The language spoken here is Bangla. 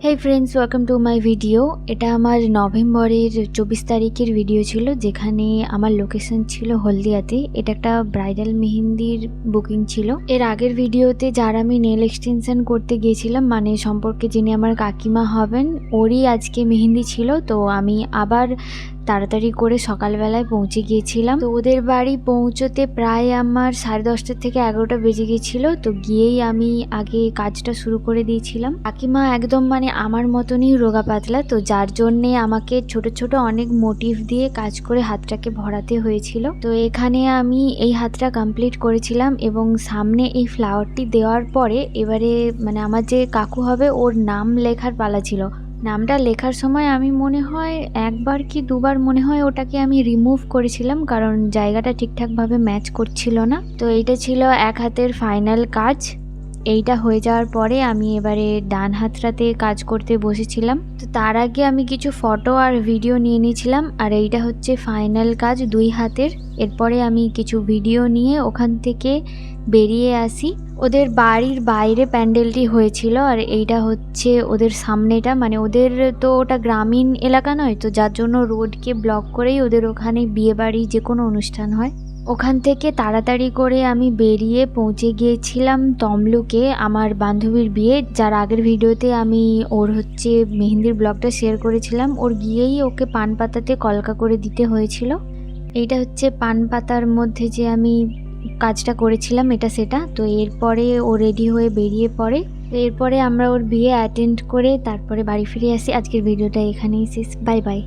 Hey friends, welcome to my video. এটা আমার নভেম্বরের 24 তারিখের ভিডিও ছিল, যেখানে আমার লোকেশন ছিল হলদিয়াতে। এটা একটা ব্রাইডাল মেহেন্দির বুকিং ছিল। এর আগের ভিডিওতে যার আমি নেল এক্সটেনশন করতে গিয়েছিলাম, মানে সম্পর্কে যিনি আমার কাকিমা হবেন, ওরই আজকে মেহেন্দি ছিল। তো আমি আবার তাড়াতাড়ি করে সকালবেলায় পৌঁছে গিয়েছিলাম। তো ওদের বাড়ি পৌঁছতে প্রায় আমার 10:30 থেকে 11টা বেজে গিয়েছিল। তো গিয়েই আমি আগে কাজটা শুরু করে দিয়েছিলাম। কাকিমা একদম মানে আমার মতনই রোগা পাতলা, তো যার জন্যে আমাকে ছোট ছোট অনেক মোটিভ দিয়ে কাজ করে হাতটাকে ভরাতে হয়েছিল। তো এখানে আমি এই হাতটা কমপ্লিট করেছিলাম এবং সামনে এই ফ্লাওয়ারটি দেওয়ার পরে এবারে মানে আমার যে কাকু হবে ওর নাম লেখার পালা ছিল। নামটা লেখার সময় আমি মনে হয় একবার কি দুবার মনে হয় ওটাকে আমি রিমুভ করেছিলাম, কারণ জায়গাটা ঠিকঠাকভাবে ম্যাচ করছিল না। তো এইটা ছিল এক হাতের ফাইনাল কাজ। এইটা হয়ে যাওয়ার পরে আমি এবারে ডান হাতটাতে কাজ করতে বসেছিলাম। তো তার আগে আমি কিছু ফটো আর ভিডিও নিয়ে নিয়েছিলাম, আর এইটা হচ্ছে ফাইনাল কাজ দুই হাতের। এরপরে আমি কিছু ভিডিও নিয়ে ওখান থেকে বেরিয়ে আসি। ওদের বাড়ির বাইরে প্যান্ডেলটি হয়েছিল, আর এইটা হচ্ছে ওদের সামনেটা, মানে ওদের তো ওটা গ্রামীণ এলাকা নয়, তো যার জন্য রোডকে ব্লক করেই ওদের ওখানে বিয়ে বাড়ি যে কোনো অনুষ্ঠান হয়। ওখান থেকে তাড়াতাড়ি করে আমি বেরিয়ে পৌঁছে গিয়েছিলাম তমলুকে আমার বান্ধবীর বিয়ে, যার আগের ভিডিওতে আমি ওর হচ্ছে মেহেন্দির ব্লগটা শেয়ার করেছিলাম। ওর গিয়েই ওকে পান পাতাতে কলকা করে দিতে হয়েছিল। এইটা হচ্ছে পান পাতার মধ্যে যে আমি কাজটা করেছিলাম, এটা সেটা। তো এরপরে ও রেডি হয়ে বেরিয়ে পড়ে। এরপরে আমরা ওর বিয়ে অ্যাটেন্ড করে তারপরে বাড়ি ফিরে আসি। আজকের ভিডিওটা এখানেই শেষ। Bye bye.